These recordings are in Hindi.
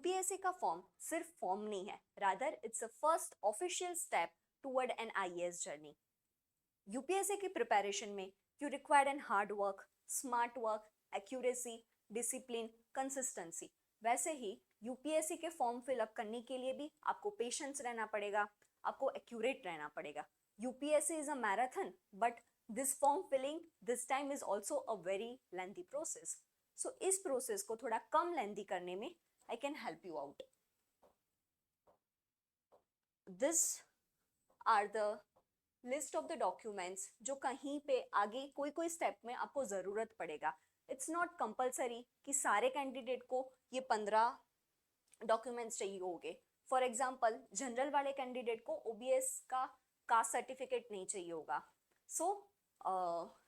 यूपीएससी का फॉर्म सिर्फ फॉर्म नहीं है, rather it's a first official step toward an IAS journey. UPSC की प्रिपरेशन में you required an hard work, smart work, accuracy, discipline, consistency. वैसे ही यूपीएससी के फॉर्म फिलअप करने के लिए भी आपको पेशेंस रहना पड़ेगा, आपको एक्यूरेट रहना पड़ेगा। UPSC is a marathon, but this form filling this time is also a very lengthy process. So इस प्रोसेस को थोड़ा कम लेंथी करने में I can help you out. This are the list of the documents जो कहीं पे आगे कोई कोई स्टेप में आपको ज़रूरत पड़ेगा। इट्स नॉट कंपल्सरी कि सारे कैंडिडेट को ये 15 डॉक्यूमेंट्स चाहिए होंगे। फॉर एग्जाम्पल जनरल वाले कैंडिडेट को ओबीएस का कास्ट सर्टिफिकेट नहीं चाहिए होगा। सो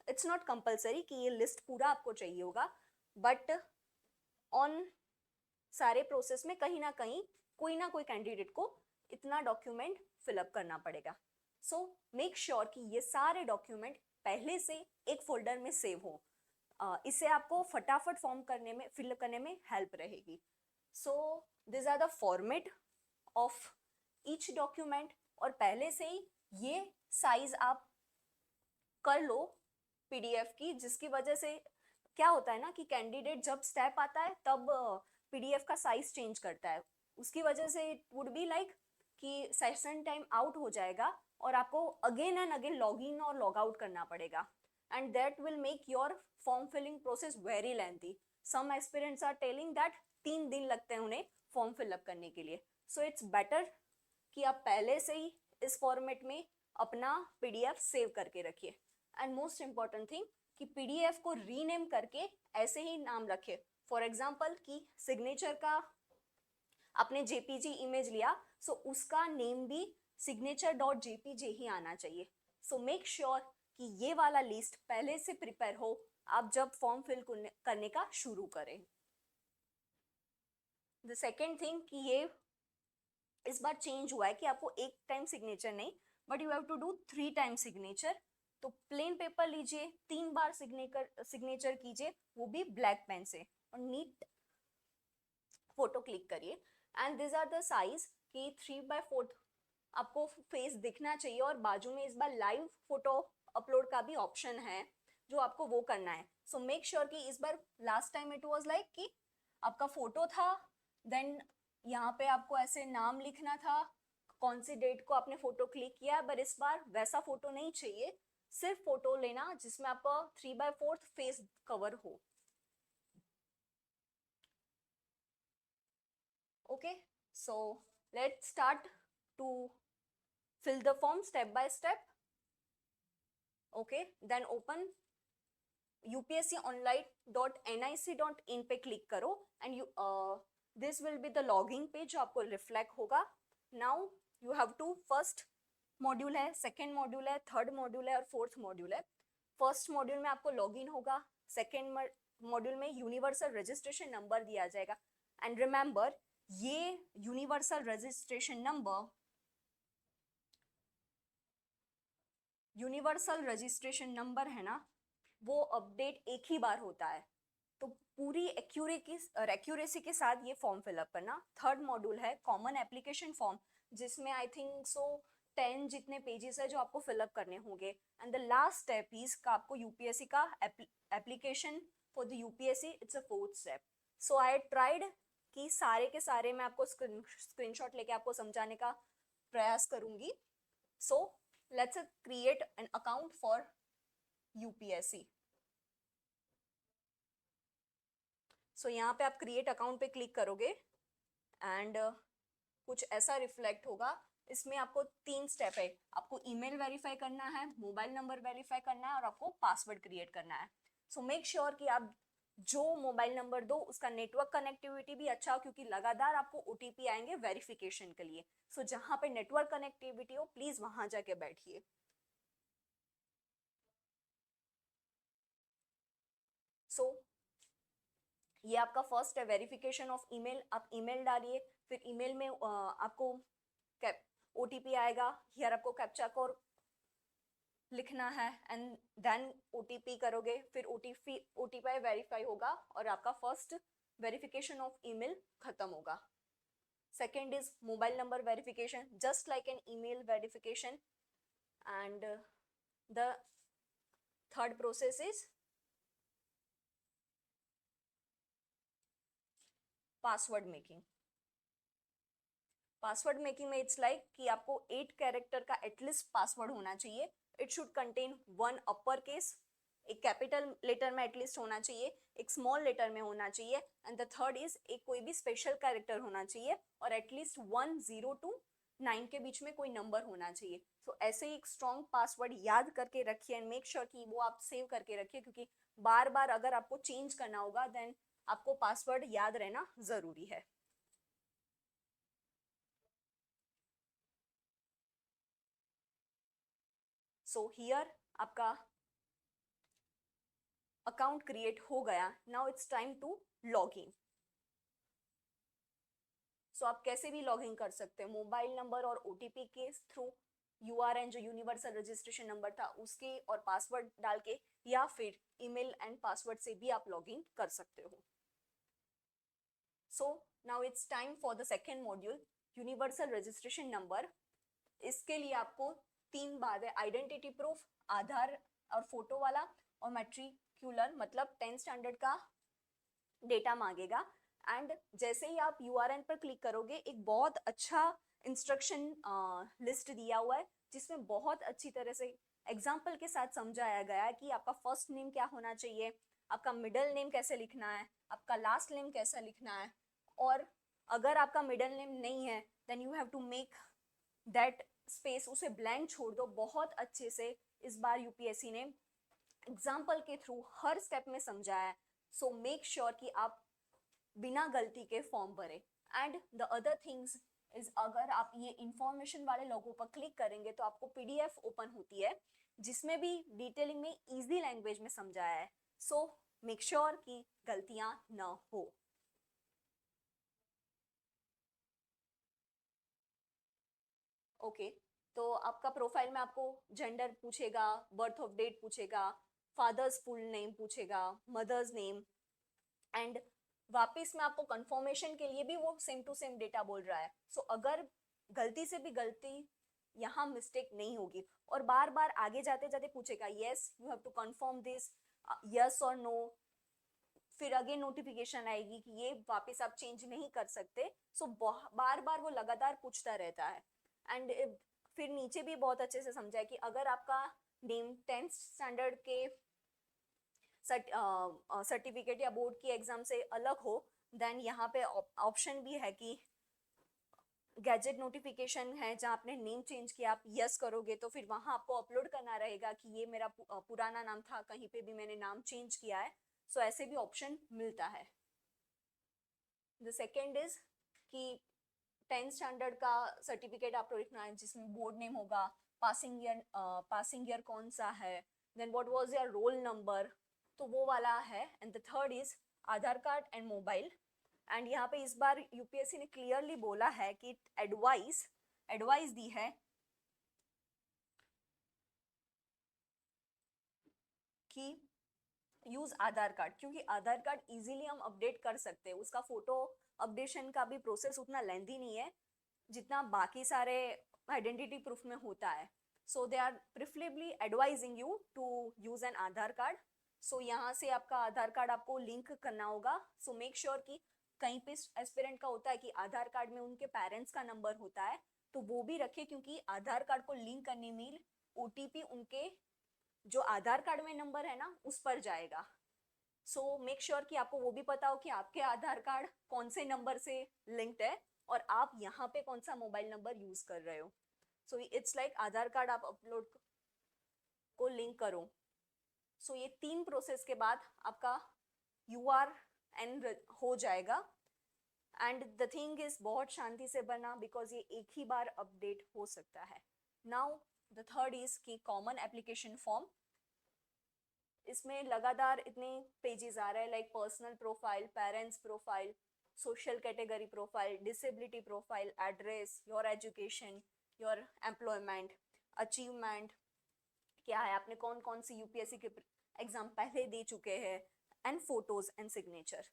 इट्स नॉट कंपल्सरी कि ये लिस्ट पूरा आपको चाहिए होगा, बट ऑन सारे प्रोसेस में कहीं ना कोई कैंडिडेट को इतना डॉक्यूमेंट फिलअप करना पड़ेगा। सो मेक श्योर कि ये सारे डॉक्यूमेंट पहले से एक फोल्डर में सेव हो। इससे आपको फटाफट फॉर्म करने में फिलअप करने में हेल्प रहेगी। So this are the format of each document, और पहले से ही ये साइज आप कर लो पीडीएफ की, जिसकी वजह से क्या होता है ना कि कैंडिडेट जब स्टेप आता है तब पीडीएफ का साइज चेंज करता है। उसकी वजह से इट वुड बी लाइक कि सेशन टाइम आउट हो जाएगा और आपको again and again log in और लॉग आउट करना पड़ेगा, and that will make your form filling process very lengthy. Some aspirants are telling that 3 दिन लगते हैं उन्हें फॉर्म फिलअप करने के लिए। सो इट्स बेटर कि आप पहले से ही इस फॉर्मेट में अपना पीडीएफ सेव करके रखिए। एंड मोस्ट इंपॉर्टेंट थिंग कि पीडीएफ को रीनेम करके ऐसे ही नाम रखे। फॉर एग्जाम्पल कि सिग्नेचर का आपने जेपीजी इमेज लिया, सो उसका नेम भी signature.jpg ही आना चाहिए। सो मेक श्योर कि ये वाला लिस्ट पहले से प्रिपेयर हो आप जब फॉर्म फिल करने का शुरू करें। द सेकेंड थिंग कि ये इस बार चेंज हुआ है कि आपको एक टाइम सिग्नेचर नहीं, but you have to do 3 time signature. तो प्लेन पेपर लीजिए, 3 बार सिग्नेचर कीजिए, वो भी ब्लैक पेन से, और नीट फोटो क्लिक करिए। And this are the size कि 3/4 आपको फेस दिखना चाहिए, और बाजू में इस बार लाइव फोटो अपलोड का भी ऑप्शन है जो आपको वो करना है। सो मेक श्योर कि इस बार, last time it was like कि आपका फोटो था, देन यहाँ पे आपको ऐसे नाम लिखना था, कौन सी डेट को आपने फोटो क्लिक किया, पर इस बार वैसा फोटो नहीं चाहिए, सिर्फ फोटो लेना जिसमें आपका 3/4 फेस कवर हो। Okay, so let's start to fill the form step by step. Okay, then open upsconline.nic.in पे क्लिक करो, and you this will be the logging page जो आपको रिफ्लेक्ट होगा। Now you have to, first module है, सेकेंड मॉड्यूल है, थर्ड मॉड्यूल है और फोर्थ मॉड्यूल है। फर्स्ट मॉड्यूल में आपको लॉगिन होगा, सेकेंड मॉड्यूल में यूनिवर्सल रजिस्ट्रेशन नंबर दिया जाएगा। एंड रिमेंबर, ये यूनिवर्सल रजिस्ट्रेशन नंबर है ना, वो अपडेट एक ही बार होता है, तो पूरी एक्यूरेसी के साथ ये फॉर्म फिलअप करना। थर्ड मॉड्यूल है कॉमन एप्लीकेशन फॉर्म, जिसमें आई थिंक सो 10 जितने पेजेस है जो आपको फिलअप करने होंगे। And the last step is का आपको यूपीएससी का application for the UPSC, it's a fourth step. So I tried कि सारे के सारे मैं आपको स्क्रीनशॉट लेके आपको समझाने का प्रयास करूंगी। So let's create an account for UPSC. So यहाँ पे आप क्रिएट अकाउंट पे क्लिक करोगे, एंड कुछ ऐसा रिफ्लेक्ट होगा। इसमें आपको 3 स्टेप है, आपको ईमेल वेरीफाई करना है, मोबाइल नंबर वेरीफाई करना है, और आपको पासवर्ड क्रिएट करना है। सो मेक श्योर कि आप जो मोबाइल नंबर दो उसका नेटवर्क कनेक्टिविटी भी अच्छा हो, क्योंकि लगातार आपको ओटीपी आएंगे वेरिफिकेशन के लिए। सो जहाँ पे नेटवर्क कनेक्टिविटी हो, प्लीज वहां जाके बैठिए। सो ये आपका फर्स्ट है, वेरिफिकेशन ऑफ ईमेल। आप ईमेल डालिए, फिर ईमेल में आपको ओटीपी आएगा, हियर आपको कैप्चा कोड लिखना है, एंड देन ओटीपी करोगे, फिर ओटीपी वेरीफाई होगा और आपका फर्स्ट वेरिफिकेशन ऑफ ईमेल खत्म होगा। Second is mobile number verification, just like an email verification. And the third process is password making. Password making में इट्स लाइक कि आपको 8 कैरेक्टर का एटलीस्ट पासवर्ड होना चाहिए. It should contain 1 upper case, एक कैपिटल लेटर में एटलीस्ट होना चाहिए, एक स्मॉल लेटर में होना चाहिए, एंड द थर्ड इज एक कोई भी स्पेशल कैरेक्टर होना चाहिए, और एटलीस्ट 1 0 to 9 के बीच में कोई नंबर होना चाहिए. तो ऐसे ही एक स्ट्रॉन्ग पासवर्ड याद करके रखिए एंड मेक श्योर कि वो आप सेव करके रखिए, क्योंकि बार बार अगर आपको चेंज करना होगा देन आपको पासवर्ड याद रहना जरूरी है. सो हियर आपका अकाउंट क्रिएट हो गया. Now it's time to log in. So आप कैसे भी लॉग इन कर सकते हैं, मोबाइल नंबर और ओटीपी के थ्रू, यूआरएन जो यूनिवर्सल रजिस्ट्रेशन नंबर था उसके और पासवर्ड डाल के, या फिर ईमेल एंड पासवर्ड से भी आप लॉग इन कर सकते हो. सो now it's time for the second module, universal registration number. इसके लिए आपको 3 बात है, आइडेंटिटी प्रूफ, आधार और फोटो वाला, और मैट्रिक्यूलर मतलब 10th स्टैंडर्ड का डेटा मांगेगा. एंड जैसे ही आप यूआरएन पर क्लिक करोगे एक बहुत अच्छा इंस्ट्रक्शन लिस्ट दिया हुआ है, जिसमें बहुत अच्छी तरह से एग्जाम्पल के साथ समझाया गया है कि आपका फर्स्ट नेम क्या होना चाहिए, आपका मिडिल नेम कैसे लिखना है, आपका लास्ट नेम कैसा लिखना है, और अगर आपका मिडिल नेम नहीं है then you have to make that space, उसे ब्लैंक छोड़ दो. बहुत अच्छे से इस बार यूपीएससी ने एग्जाम्पल के थ्रू हर स्टेप में समझाया है. सो मेक श्योर कि आप बिना गलती के फॉर्म भरें. And the other things is, अगर आप ये इंफॉर्मेशन वाले लोगों पर क्लिक करेंगे तो आपको पीडीएफ ओपन होती है जिसमें भी डिटेलिंग में इजी लैंग्वेज में समझाया है. सो मेक श्योर कि गलतियां न हो. ओके, तो आपका प्रोफाइल में आपको जेंडर पूछेगा, बर्थ ऑफ डेट पूछेगा, फादर्स फुल नेम पूछेगा, मदर्स नेम, एंड वापस में आपको कंफर्मेशन के लिए भी वो सेम टू सेम डेटा बोल रहा है. सो अगर गलती से भी गलती यहाँ मिस्टेक नहीं होगी, और बार बार आगे जाते जाते पूछेगा yes you have to confirm this, yes और नो, फिर अगेन नोटिफिकेशन आएगी कि ये वापस आप चेंज नहीं कर सकते. सो बार बार वो लगातार पूछता रहता है. एंड फिर नीचे भी बहुत अच्छे से समझा है कि अगर आपका नेम 10th स्टैंडर्ड के सर्टिफिकेट या बोर्ड की एग्जाम से अलग हो देन यहाँ पे ऑप्शन भी है कि गैजेट नोटिफिकेशन है जहाँ आपने नेम चेंज किया, आप यस करोगे तो फिर वहाँ आपको अपलोड करना रहेगा कि ये मेरा पुराना नाम था, कहीं पे भी मैंने नाम चेंज किया है. सो ऐसे भी ऑप्शन मिलता है. द सेकेंड इज कि 10th स्टैंडर्ड का सर्टिफिकेट आपको लिखना है जिसमें बोर्ड नेम होगा, पासिंग ईयर कौन सा है, then what was your roll number, तो वो वाला है. And the third is Aadhaar card and mobile. And यहाँ पे इस बार यूपीएससी ने क्लियरली बोला है कि एडवाइस दी है कि यूज आधार कार्ड, क्योंकि आधार कार्ड इजीली हम अपडेट कर सकते हैं. उसका फोटो अपडेशन का भी प्रोसेस उतना लेंथी नहीं है जितना बाकी सारे आइडेंटिटी प्रूफ में होता है. So they are preferably advising you to use an Aadhaar card. So यहाँ से आपका आधार कार्ड आपको लिंक करना होगा. सो मेक श्योर कि कहीं पे एस्पिरेंट का होता है कि आधार कार्ड में उनके पेरेंट्स का नंबर होता है तो वो भी रखे, क्योंकि आधार कार्ड को लिंक करने में ओटीपी उनके जो आधार कार्ड में नंबर है ना उस पर जाएगा. सो मेक श्योर कि आपको वो भी पता हो कि आपके आधार कार्ड कौन से नंबर से लिंक्ड है और आप यहाँ पे कौन सा मोबाइल नंबर यूज कर रहे हो. So it's like Aadhaar card आप अपलोड को लिंक करो. सो ये 3 प्रोसेस के बाद आपका URN हो जाएगा. एंड द थिंग इज बहुत शांति से बना बिकॉज ये एक ही बार अपडेट हो सकता है. नाउ द थर्ड इज कि कॉमन एप्लीकेशन फॉर्म. इसमें लगातार इतने पेजेस आ रहे हैं like personal profile, parents profile, social category profile, disability profile, address, your education, your employment, achievement क्या है, आपने कौन कौन सी यूपीएससी के एग्जाम पहले दे चुके हैं, and photos and signature.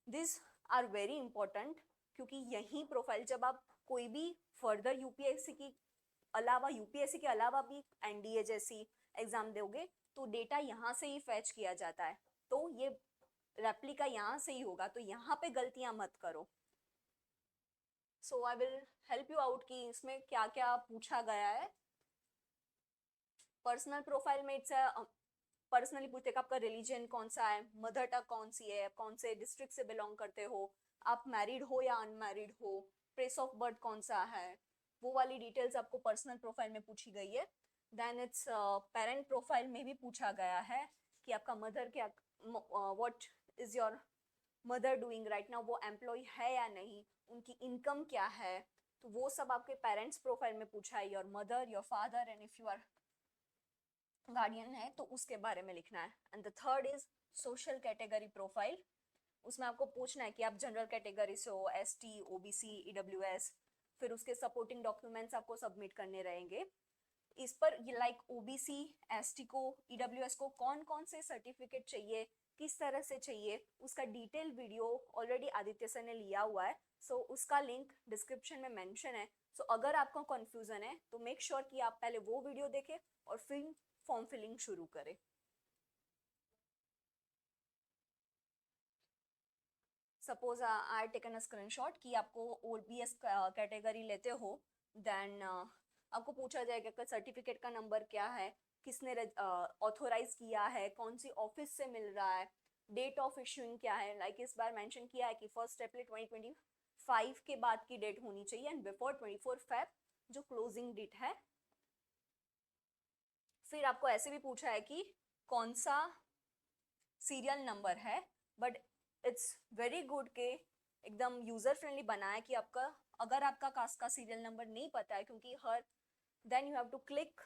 This are very important क्योंकि यही प्रोफाइल जब आप कोई भी फर्दर यूपीएससी के अलावा भी एनडीए जैसी एग्जाम दोगे तो डेटा यहाँ से ही फैच किया जाता है, तो ये रेप्लिका यहाँ से ही होगा, तो यहाँ पे गलतियां मत करो। So I will help you out कि इसमें क्या क्या पूछा गया है। पर्सनल प्रोफाइल में इट्स पर्सनली पूछते हैं आपका रिलीजन कौन सा है, मदर टंग कौन सी है, कौन से डिस्ट्रिक्ट से बिलोंग करते हो, आप मैरिड हो या अनमैरिड हो, प्लेस ऑफ बर्थ कौन सा है, वो वाली डिटेल्स आपको पर्सनल प्रोफाइल में पूछी गई है। देन इट्स पेरेंट प्रोफाइल में भी पूछा गया है कि आपका मदर क्या, what is your mother doing right now, वो एम्प्लॉय है या नहीं, उनकी इनकम क्या है, तो वो सब आपके पेरेंट्स प्रोफाइल में पूछा है, your mother, your father, and if you are guardian है तो उसके बारे में लिखना है। And the third is social category profile. उसमें आपको पूछना है कि आप जनरल कैटेगरी से हो, एसटी, ओबीसी, ईडब्ल्यूएस, फिर उसके सपोर्टिंग डॉक्यूमेंट्स आपको सबमिट करने रहेंगे। इस पर लाइक ओबीसी, एसटी को, ईडब्ल्यूएस को कौन कौन से सर्टिफिकेट चाहिए, किस तरह से चाहिए, उसका detail video already Aditya sir ने लिया हुआ है, सो उसका लिंक डिस्क्रिप्शन में मेंशन है। सो अगर आपको कंफ्यूजन है तो मेक श्योर कि आप पहले वो वीडियो देखें और फिर फॉर्म फिलिंग शुरू करें। Suppose I taken a screenshot कि आपको ओबीएस कैटेगरी लेते हो, देन आपको पूछा जाएगा कि सर्टिफिकेट का नंबर क्या है, किसने ऑथोराइज किया है, कौन सी ऑफिस से मिल रहा है, डेट ऑफ इशूइंग क्या है। लाइक इस बार मेंशन किया है कि फर्स्ट अप्रैल 2025 के बाद की डेट होनी चाहिए एंड बिफोर 24 फेब जो क्लोजिंग डेट है। फिर आपको ऐसे भी पूछा है कि कौन सा सीरियल नंबर है, बट इट्स वेरी गुड के एकदम यूजर फ्रेंडली बना है कि आपका अगर आपका कास्ट का सीरियल नंबर नहीं पता है, क्योंकि हर then you have to click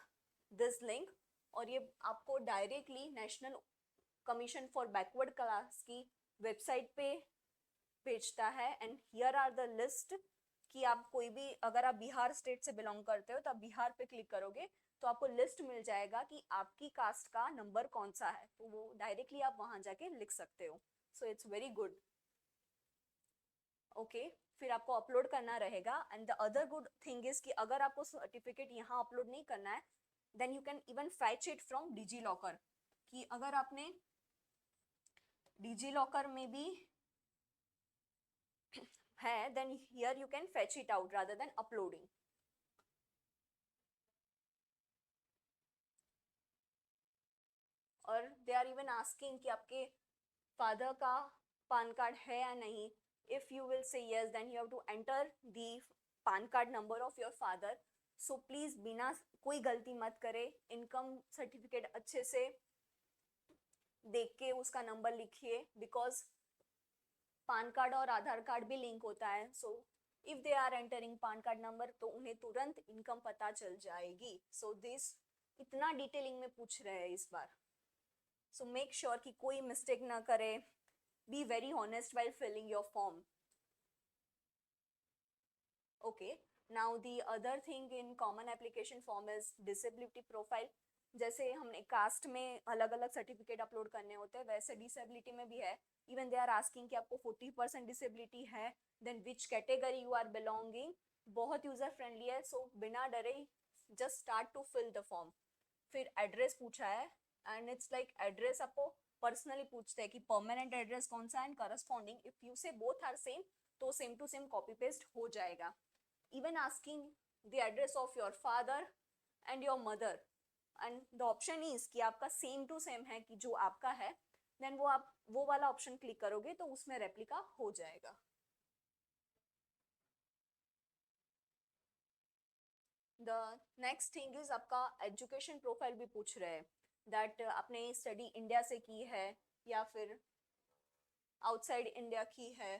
this link और ये आपको directly national commission for backward class की वेबसाइट पे भेजता है। And here are the list कि आप कोई भी अगर आप बिहार स्टेट से बिलोंग करते हो तो आप बिहार पे क्लिक करोगे तो आपको लिस्ट मिल जाएगा कि आपकी कास्ट का नंबर कौन सा है, तो वो डायरेक्टली आप वहां जाके लिख सकते हो। So it's very good. Okay, फिर आपको अपलोड करना रहेगा। And the other good thing is कि अगर आपको सर्टिफिकेट यहाँ अपलोड नहीं करना है then you can even fetch it from DigiLocker, कि अगर आपने डिजी लॉकर में भी है then here you can fetch it out rather than uploading. और दे आर इवन आस्किंग कि आपके फादर का पान कार्ड है या नहीं। If you will say yes then you have to enter the PAN card number of your father. So please बिना कोई गलती मत करे, इनकम सर्टिफिकेट अच्छे से देख के उसका नंबर लिखिए, बिकॉज पान कार्ड और आधार कार्ड भी लिंक होता है। So if they are entering PAN card number तो उन्हें तुरंत इनकम पता चल जाएगी। सो दिस इतना डिटेलिंग में पूछ रहे हैं इस बार। सो मेक श्योर कि कोई मिस्टेक ना करे, be very honest while filling your form. Okay, now the other thing in common application form is disability profile. जैसे हमने कास्ट में अलग अलग सर्टिफिकेट अपलोड करने होते हैं वैसे डिसेबिलिटी में भी है। इवन दे आर आस्किंग कि आपको 40% डिसेबिलिटी है, then which category you are belonging. बहुत यूजर फ्रेंडली है, सो बिना डरे just start to fill the form. फिर एड्रेस पूछा है एंड इट्स लाइक एड्रेस आपको पर्सनली पूछते हैं कि परमानेंट एड्रेस कौन सा है and corresponding if you say both are same तो same to same copy paste हो जाएगा। Even asking the address of your father and your mother and the option is कि आपका सेम टू सेम है कि जो आपका है, देन वो आप वो वाला ऑप्शन क्लिक करोगे तो उसमें रेप्लिका हो जाएगा। द नेक्स्ट थिंग इज आपका एजुकेशन प्रोफाइल भी पूछ रहे हैं, दैट आपने स्टडी इंडिया से की है या फिर आउटसाइड इंडिया की है।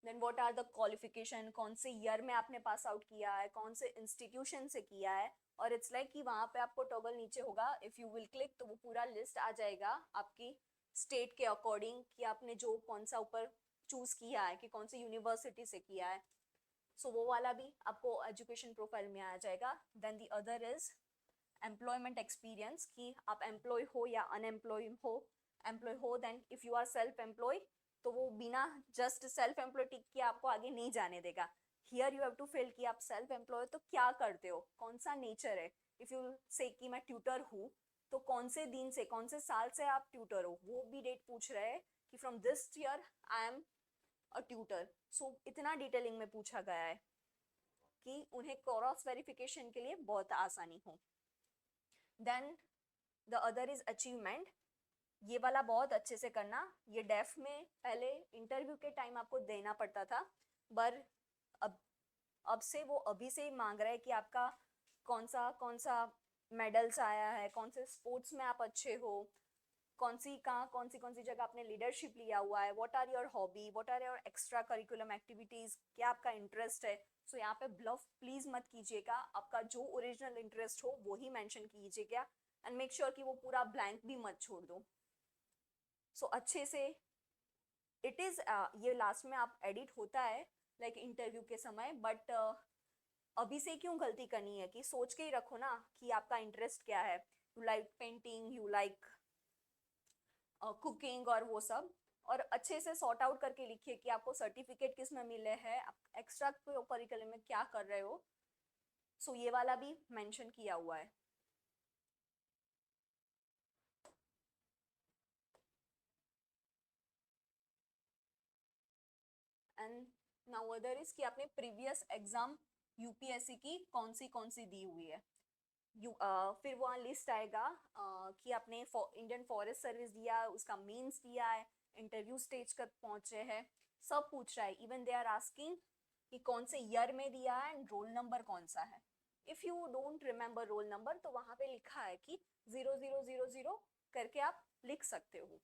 Then what are the qualification, कौन से ईयर में आपने पास आउट किया है, कौन से इंस्टीट्यूशन से किया है। और इट्स लाइक कि वहां पे आपको टॉगल नीचे होगा, इफ यू विल क्लिक तो वो पूरा लिस्ट आ जाएगा आपकी स्टेट के अकॉर्डिंग कि आपने जो कौन सा ऊपर चूज किया है कि कौन सी यूनिवर्सिटी से किया है। सो वो वाला भी आपको एजुकेशन प्रोफाइल में आ जाएगा। Then the other is employment experience कि आप एम्प्लॉय हो या अनएम्प्लॉय हो। एम्प्लॉय हो then if you are self employ तो वो बिना जस्ट सेल्फ एम्प्लॉय टिक के आपको आगे नहीं जाने देगा. Here you have to fill कि आप सेल्फ एम्प्लॉय तो क्या करते हो, कौन सा नेचर है. इफ यू से कि मैं ट्यूटर हूँ, तो कौन से दिन से कौन से साल से आप ट्यूटर हो, वो भी डेट पूछ रहे हैं कि from this year I am a tutor. So इतना डिटेलिंग में पूछा गया है कि उन्हें क्रॉस वेरिफिकेशन के लिए बहुत आसानी हो. Then the other is achievement. ये वाला बहुत अच्छे से करना. ये डेफ में पहले इंटरव्यू के टाइम आपको देना पड़ता था, पर अब अब से वो अभी से ही मांग रहा है कि आपका कौन सा मेडल्स आया है, कौन से स्पोर्ट्स में आप अच्छे हो, कौन सी जगह आपने लीडरशिप लिया हुआ है, what are your hobby, what are your extra curriculum activities, क्या आपका इंटरेस्ट है. सो यहाँ पे ब्लफ प्लीज मत कीजिएगा. आपका जो ओरिजिनल इंटरेस्ट हो वो ही मेंशन कीजिएगा, एंड मेक श्योर कि वो पूरा ब्लैंक भी मत छोड़ दो. सो अच्छे से इट इज ये लास्ट में आप एडिट होता है लाइक इंटरव्यू के समय, बट अभी से क्यों गलती करनी है कि सोच के ही रखो ना कि आपका इंटरेस्ट क्या है. You like painting, you like cooking और वो सब, और अच्छे से सॉर्ट आउट करके लिखिए कि आपको सर्टिफिकेट किस में मिले हैं, आप एक्स्ट्रा करिकुलम में क्या कर रहे हो. सो ये वाला भी मेंशन किया हुआ है. एंड नाउ अदर इज कि आपने प्रीवियस एग्जाम यूपीएससी की कौन सी दी हुई है. फिर वहाँ लिस्ट आएगा कि आपने इंडियन फॉरेस्ट सर्विस दिया, उसका मीन्स दिया है, इंटरव्यू स्टेज तक पहुंचे हैं, सब पूछ रहा है. इवन दे आर आस्किंग कि कौन से ईयर में दिया है एंड रोल नंबर कौन सा है. If you don't remember role number तो वहाँ पे लिखा है कि 0000 करके आप लिख सकते हो.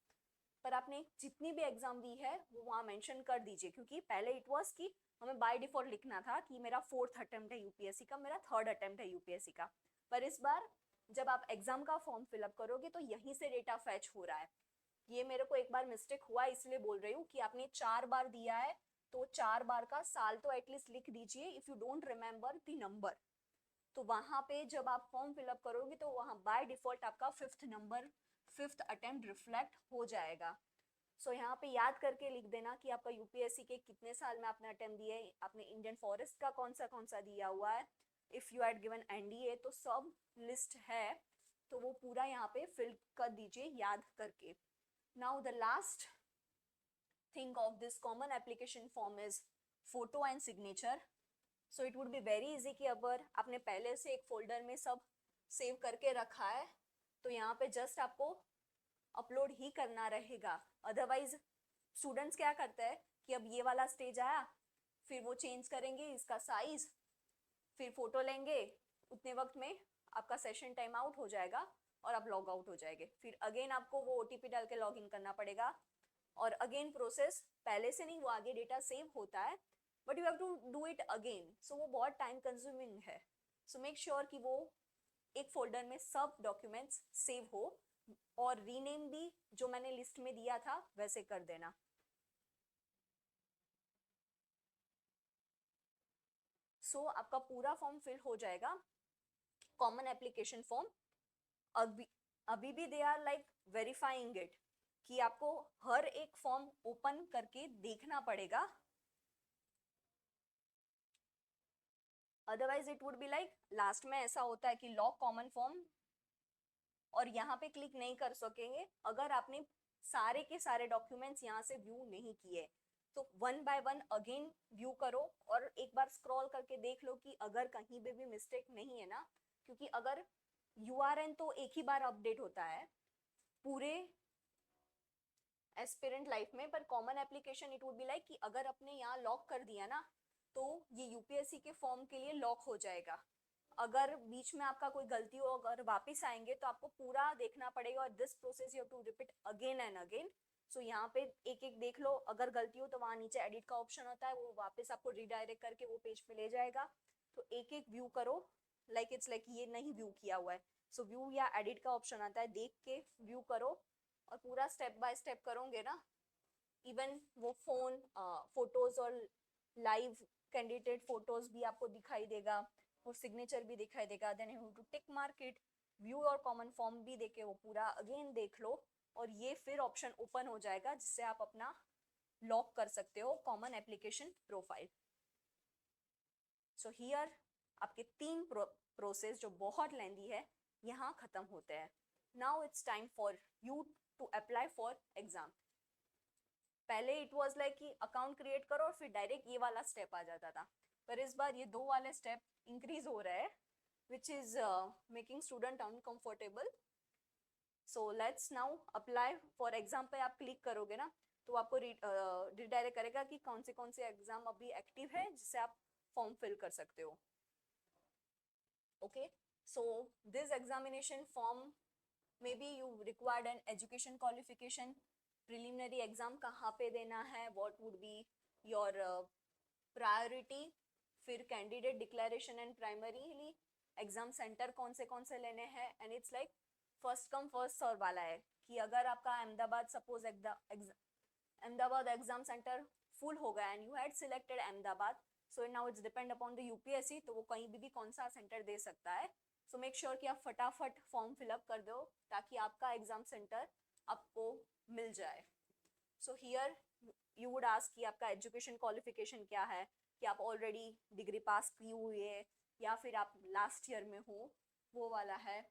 पर आपने जितनी भी एग्जाम दी है वो वहाँ मेंशन कर दीजिए, क्योंकि पहले इट वाज कि हमें बाय डिफॉल्ट लिखना था कि मेरा 4th अटेम्प्ट है यूपीएससी का, मेरा 3rd अटेम्प्ट है यूपीएससी का. पर इस बार जब आप एग्जाम का फॉर्म फिलअप करोगे तो यहीं से डेटा फैच हो रहा है. ये मेरे को एक बार मिस्टेक हुआ, इसलिए बोल रही हूँ कि आपने 4 बार दिया है तो 4 बार का साल तो एटलीस्ट लिख दीजिए. If you don't remember the number, तो वहां पे जब आप फॉर्म फिलअप करोगे तो वहां बाय डिफॉल्ट आपका 5th अटेम्प्ट रिफ्लेक्ट हो जाएगा. सो यहाँ पे याद करके लिख देना कि आपका यूपीएससी के कितने साल में आपने अटेम्प्ट दिए, आपने इंडियन फॉरेस्ट का कौन सा दिया हुआ है. If you had given NDA तो सब लिस्ट है, तो वो पूरा यहाँ पे फिल कर दीजिए याद करके. Now the last thing of this common application form is photo and signature. So it would be very easy कि अगर आपने पहले से एक फोल्डर में सब सेव करके रखा है तो यहाँ पे जस्ट आपको अपलोड ही करना रहेगा. अदरवाइज स्टूडेंट्स क्या करते हैं कि अब ये वाला स्टेज आया, फिर वो चेंज करेंगे इसका साइज, फिर फोटो लेंगे, उतने वक्त में आपका सेशन टाइम आउट हो जाएगा और आप लॉग आउट हो जाएंगे. फिर अगेन आपको वो ओटीपी डाल के लॉग इन करना पड़ेगा, और अगेन प्रोसेस पहले से नहीं, वो आगे डेटा सेव होता है but you have to do it again. So वो बहुत टाइम कंज्यूमिंग है. सो मेक श्योर कि वो एक फोल्डर में सब डॉक्यूमेंट्स सेव हो, और रीनेम भी जो मैंने लिस्ट में दिया था वैसे कर देना. सो आपका पूरा फॉर्म फिल हो जाएगा, कॉमन एप्लीकेशन फॉर्म. अभी अभी भी they are like verifying it कि आपको हर एक फॉर्म ओपन करके देखना पड़ेगा, otherwise it would be like last में ऐसा होता है कि लॉक कॉमन फॉर्म, और यहाँ पे क्लिक नहीं कर सकेंगे अगर आपने सारे के सारे डॉक्यूमेंट्स यहाँ से व्यू नहीं किए. तो one by one again view करो और एक बार स्क्रॉल करके देख लो कि अगर कहीं पे भी मिस्टेक नहीं है ना, क्योंकि अगर यूआरएन तो एक ही बार अपडेट होता है पूरे एस्पिरेंट लाइफ में, पर common application it would be like कि अगर आपने यहाँ लॉक कर दिया ना तो ये यूपीएससी के फॉर्म के लिए लॉक हो जाएगा. अगर बीच में आपका कोई गलती हो, अगर वापस आएंगे तो आपको पूरा देखना पड़ेगा, और this process you have to repeat again and again. So यहाँ पे एक एक देख लो, अगर गलती हो तो वहाँ नीचे एडिट का ऑप्शन होता है, वो वापस आपको रिडायरेक्ट करके वो पेज पे ले जाएगा. तो एक एक व्यू करो, लाइक इट्स लाइक ये नहीं व्यू किया हुआ है. सो व्यू या एडिट का ऑप्शन आता है, देख के व्यू करो और पूरा स्टेप बाय स्टेप करोगे ना. इवन वो फोन फोटोज और लाइव कैंडिडेट फोटोज भी आपको दिखाई देगा, वो सिग्नेचर भी दिखाई देगा. Then you to tick mark it, view और कॉमन फॉर्म भी देके वो पूरा अगेन देख लो, और ये फिर ऑप्शन ओपन हो जाएगा जिससे आप अपना लॉक कर सकते हो common application profile. So here आपके 3 प्रोसेस जो बहुत लेंदी है यहाँ खत्म होते हैं। Now it's time for you to apply for exam. पहले इट वाज लाइक कि अकाउंट क्रिएट करो और फिर डायरेक्ट ये वाला स्टेप आ जाता था, पर इस बार ये 2 वाले स्टेप इंक्रीज हो रहा है, which is making student uncomfortable. So let's now apply for exam पे आप क्लिक करोगे ना तो आपको रिडायरेक्ट करेगा कि कौन से एग्जाम अभी एक्टिव है जिससे आप फॉर्म फिल कर सकते हो। Okay, so this examination form maybe you required an education qualification, preliminary exam कहाँ पे देना है, what would be your priority, फिर candidate declaration and primarily exam center कौन से लेने हैं, and it's like first come first serve वाला है कि अगर आपका Ahmedabad suppose Ahmedabad exam center full हो गया and you had selected Ahmedabad, so now it's depend upon the UPSC, तो वो कहीं भी कौन सा सेंटर दे सकता है। सो मेक श्योर कि आप फटाफट फॉर्म फिलअप कर दो ताकि आपका एग्जाम सेंटर आपको मिल जाए। So here you would ask कि आपका एजुकेशन क्वालिफिकेशन क्या है, कि आप ऑलरेडी डिग्री पास की हुई है या फिर आप लास्ट ईयर में हो, वो वाला है।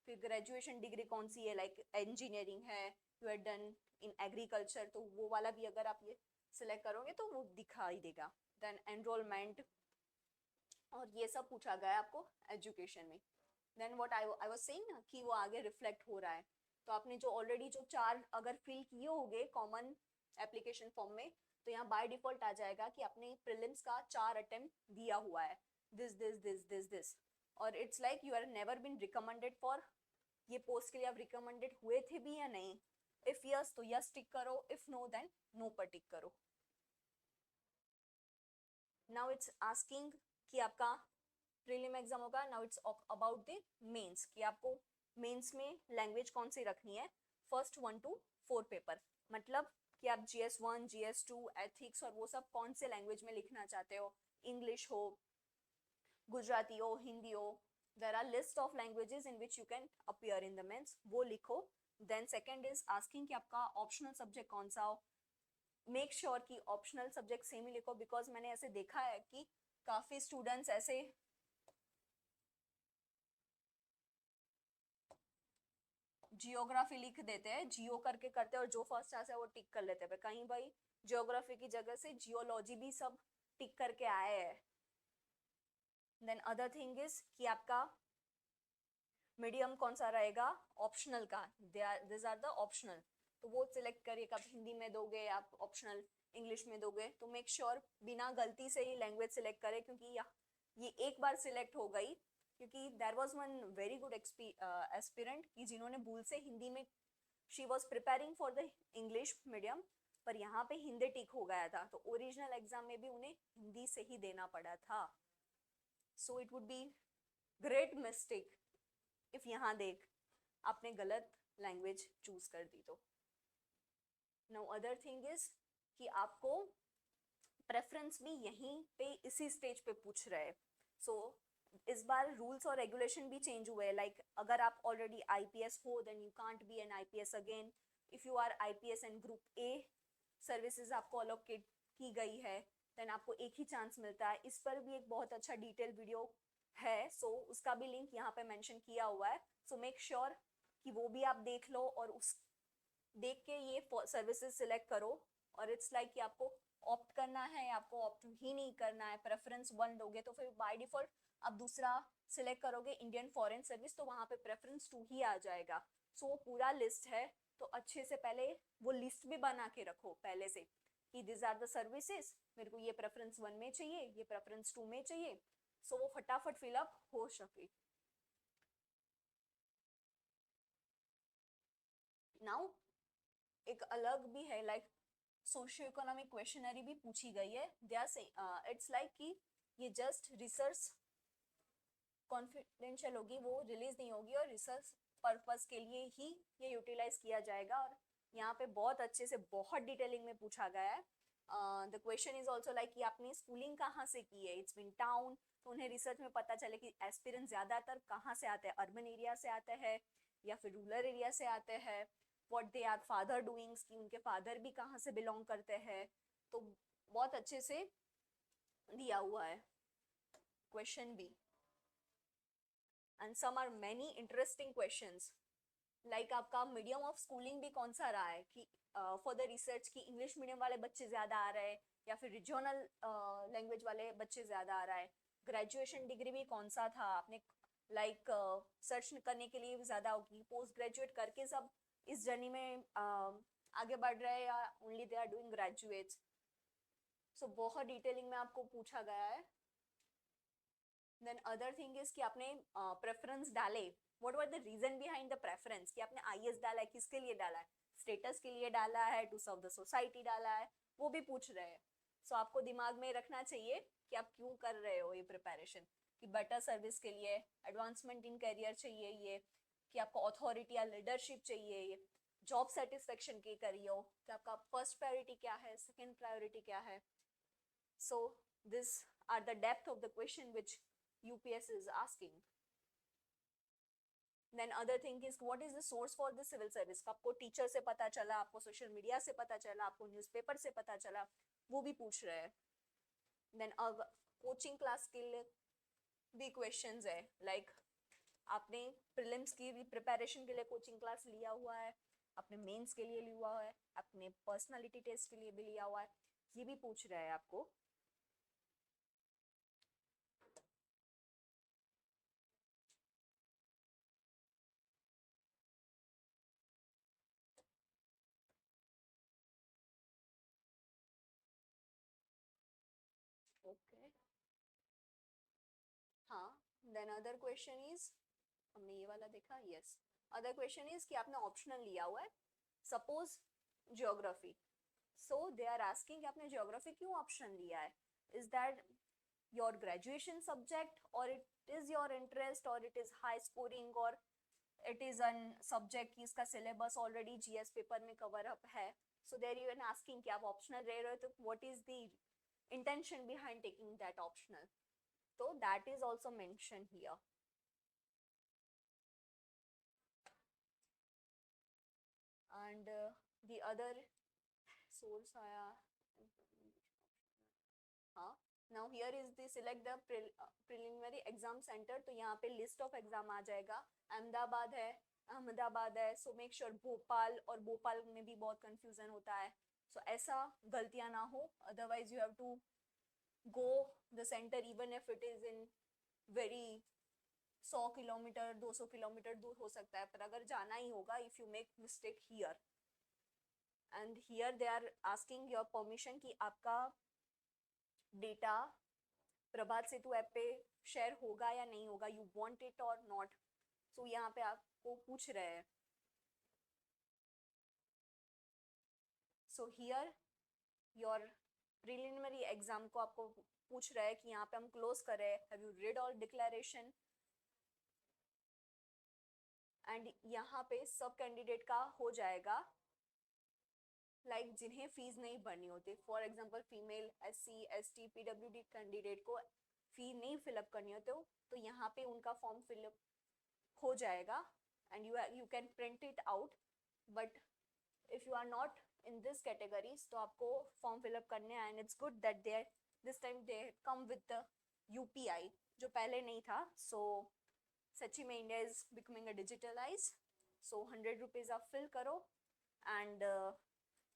फिर ग्रेजुएशन डिग्री कौन सी है, लाइक इंजीनियरिंग है, you are done in agriculture, तो वो वाला भी अगर आप ये सिलेक्ट करोगे तो वो दिखाई देगा। देन एनरोलमेंट और ये सब पूछा गया आपको एजुकेशन में। Then what I was saying ना कि वो आगे रिफ्लेक्ट हो रहा है, तो आपने जो ऑलरेडी जो 4 अगर फिल किए होंगे कॉमन एप्लीकेशन फॉर्म में, तो यहाँ बाय डिफॉल्ट आ जाएगा कि आपने प्रीलिम्स का 4 अटेम्प्ट दिया हुआ है, दिस, और it's like you are never been recommended for ये पोस्ट के लिए, आप रिकमेंडेड हुए थे भी या नहीं। इफ यस तो यस टिक करो, इफ नो देन नो पर टिक करो। नाउ इट्स आस्किंग कि आपका प्रीलिम एग्जाम होगा, now it's about the mains कि आपको मेंस में लैंग्वेज कौन सी रखनी है, फर्स्ट 1 to 4 पेपर, मतलब कि आप GS1 GS2 एथिक्स और वो सब कौन से लैंग्वेज में लिखना चाहते हो, इंग्लिश हो, गुजराती हो, हिंदी हो, there are list of languages in which you can appear in the mains, वो लिखो। देन सेकंड इज आस्किंग कि आपका ऑप्शनल सब्जेक्ट कौन सा हो, मेक श्योर कि ऑप्शनल सब्जेक्ट सेम ही लिखो, बिकॉज मैंने ऐसे देखा है कि काफी स्टूडेंट्स ऐसे जियोग्राफी लिख देते हैं, जियो करके करते हैं और जो फर्स्ट आता है वो टिक कर लेते हैं, पर कहीं भाई जियोग्राफी की जगह से जियोलॉजी भी सब टिक करके आए हैं। देन अदर थिंग इज कि आपका मीडियम कौन सा रहेगा ऑप्शनल का, दिस आर द ऑप्शनल, तो वो सिलेक्ट करिए कब हिंदी में दोगे आप ऑप्शनल, इंग्लिश में दोगे, तो मेक श्योर बिना गलती से ही लैंग्वेज सिलेक्ट करें, क्योंकि ये एक बार सिलेक्ट हो गई, क्योंकि there was one very good aspirant कि जिन्होंने भूल से हिंदी में, she was preparing for the English medium, पर यहाँ पे हिंदी टिक हो गया था, तो ओरिजिनल एग्जाम में भी उन्हें हिंदी से ही देना पड़ा था। So it would be great mistake if यहाँ देख आपने गलत लैंग्वेज चूज कर दी तो। नाउ अदर थिंग इज कि आपको प्रेफरेंस भी यहीं पे इसी स्टेज पे पूछ रहे हैं। सो इस बार रूल्स और रेगुलेशन भी चेंज हुए हैं, लाइक अगर आप ऑलरेडी आईपीएस हो then you can't be an IPS again, if you are IPS and group A services आपको अलोकेट की गई है देन आपको एक ही चांस मिलता है। इस पर भी एक बहुत अच्छा डिटेल वीडियो है, सो उसका भी लिंक यहाँ पे मेंशन किया हुआ है, सो मेक श्योर कि वो भी आप देख लो और उस देख के ये सर्विसेज सिलेक्ट करो। और इट्स लाइक कि आपको ऑप्ट करना है या आपको ऑप्ट ही नहीं करना है, प्रेफरेंस 1 दोगे तो फिर बाय डिफॉल्ट आप दूसरा सिलेक्ट करोगे इंडियन फॉरेन सर्विस, तो वहाँ पे प्रेफरेंस 2 ही आ जाएगा। सो वो पूरा लिस्ट है, तो अच्छे से पहले वो लिस्ट भी बना के रखो पहले से कि दिस आर द सर्विसेज, मेरे को ये प्रेफरेंस 1 में चाहिए, ये प्रेफरेंस 2 में चाहिए, सो वो फटाफट फिलअप हो सके। नाउ एक अलग भी है, लाइक सोशियो इकोनॉमिक क्वेश्चनरी भी पूछी गई है, they are saying it's like कि ये जस्ट रिसर्च कॉन्फिडेंशियल होगी, वो रिलीज नहीं होगी और रिसर्च पर्पस के लिए ही ये यूटिलाइज किया जाएगा। और यहाँ पे बहुत अच्छे से बहुत डिटेलिंग में पूछा गया है। The question is also like कि आपने स्कूलिंग कहाँ से की है, इट्स बीन टाउन, तो उन्हें रिसर्च में पता चले कि एस्पिरेंट ज्यादातर कहाँ से आते हैं, अर्बन एरिया से आते हैं या फिर रूरल एरिया से आते हैं। What they are father doings, कि उनके फादर भी कहाँ से बिलोंग करते हैं, तो बहुत अच्छे से दिया हुआ है क्वेश्चन भी. And some are many interesting questions, like आपका मीडियम ऑफ स्कूलिंग भी कौन सा रहा है, कि फॉर द रिसर्च की इंग्लिश मीडियम वाले बच्चे ज़्यादा आ रहे हैं या फिर रीजनल लैंग्वेज वाले बच्चे ज़्यादा आ रहा है. ग्रेजुएशन डिग्री भी कौन सा था आपने, लाइक सर्च करने के लिए भी ज़्यादा होगी. पोस्ट ग्रेजुएट करके सब इस जर्नी में आगे बढ़ रहे हैं या only they are doing graduates. So बहुत डिटेलिंग में आपको पूछा गया है. देन अदर थिंग इज कि आपने प्रेफरेंस डाले, what were the reason behind the preference, कि आपने आईएएस डाला है, किसके लिए डाला है, स्टेटस के लिए डाला है, टू सर्व द सोसाइटी डाला है, वो भी पूछ रहे हैं. सो आपको दिमाग में रखना चाहिए कि आप क्यों कर रहे हो ये प्रिपरेशन, कि बेटर सर्विस के लिए, एडवांसमेंट इन करियर चाहिए ये, कि आपको अथॉरिटी या लीडरशिप चाहिए ये, जॉब सेटिस्फेक्शन के करिए हो, कि आपका फर्स्ट प्रायोरिटी क्या है, सेकेंड प्रायोरिटी क्या है. So this are the depth of the question which UPS is asking. Then other thing is what is the source for the civil service, आपको टीचर से पता चला, आपको सोशल मीडिया से पता चला, आपको न्यूज़पेपर से पता चला, वो भी पूछ रहे हैं. देन कोचिंग क्लास के लिए भी क्वेश्चंस है, लाइक आपने प्रीलिम्स की प्रिपरेशन के लिए कोचिंग क्लास लिया हुआ है, आपने मेंस के लिए लिया हुआ है, आपने पर्सनालिटी टेस्ट के लिए भी लिया हुआ है, ये भी पूछ रहे हैं आपको. ओके, हाँ. देन अदर क्वेश्चन इज, हमने ये वाला देखा, यस. अदर क्वेश्चन इज कि आपने ऑप्शनल लिया हुआ है, suppose geography. So they are asking आपने ज्योग्राफी क्यों ऑप्शन लिया है, is that your graduation subject और इट इज योर इंटरेस्ट और इट इज हाई स्कोरिंग और इट इज अन सब्जेक्ट कि इसका सिलेबस ऑलरेडी जीएस पेपर में कवर अप है. So there you an asking कि आप ऑप्शनल ले रहे हो, तो what is the intention behind taking that optional, तो that is also mention here. And the other source आया, हाँ. Now here is the select the preliminary exam center, तो यहाँ पे list of exam आ जाएगा. अहमदाबाद है, अहमदाबाद है, so make sure भोपाल, और भोपाल में भी बहुत confusion होता है. So ऐसा गलतियाँ ना हो, otherwise you have to go the center even if it is in very 100 kilometre 200 kilometre दूर हो सकता है, पर अगर जाना ही होगा, if you make mistake here, and here they are asking your permission कि आपका डेटा प्रभात सेतु ऐप पे शेयर होगा या नहीं होगा, यू वांट इट और नॉट. सो यहाँ पे आपको पूछ रहे हैं. So here your preliminary exam को आपको पूछ रहा है कि यहाँ पे हम क्लोज करें, have you read all declaration, and यहाँ पे सब कैंडिडेट का हो जाएगा, लाइक जिन्हें फीस नहीं भरनी होती, for example female, SC ST PWD candidate को फी नहीं फिलअप करनी होती, तो यहाँ पे उनका फॉर्म फिलअप हो जाएगा and you can print it out. But if you are not in this categories, तो आपको फॉर्म फिलअप करने हैं, and it's good that they this time they come with the UPI, जो पहले नहीं था. सो सच्ची में India is becoming a digitalize. So 100 rupees आप फिल करो एंड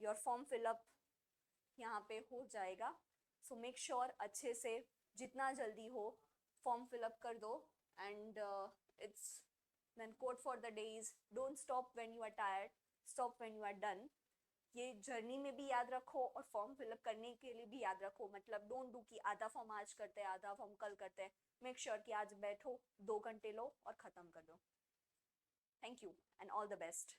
योर फॉर्म फिलअप यहाँ पे हो जाएगा. सो मेक श्योर अच्छे से जितना जल्दी हो फॉर्म फिलअप कर दो. And it's then quote for the day is don't stop when you are tired, stop when you are done. ये जर्नी में भी याद रखो और फॉर्म फिलअप करने के लिए भी याद रखो. मतलब डोंट डू कि आधा फॉर्म आज करते हैं, आधा फॉर्म कल करते हैं. मेक श्योर कि आज बैठो, 2 घंटे लो और ख़त्म कर दो. Thank you and all the best.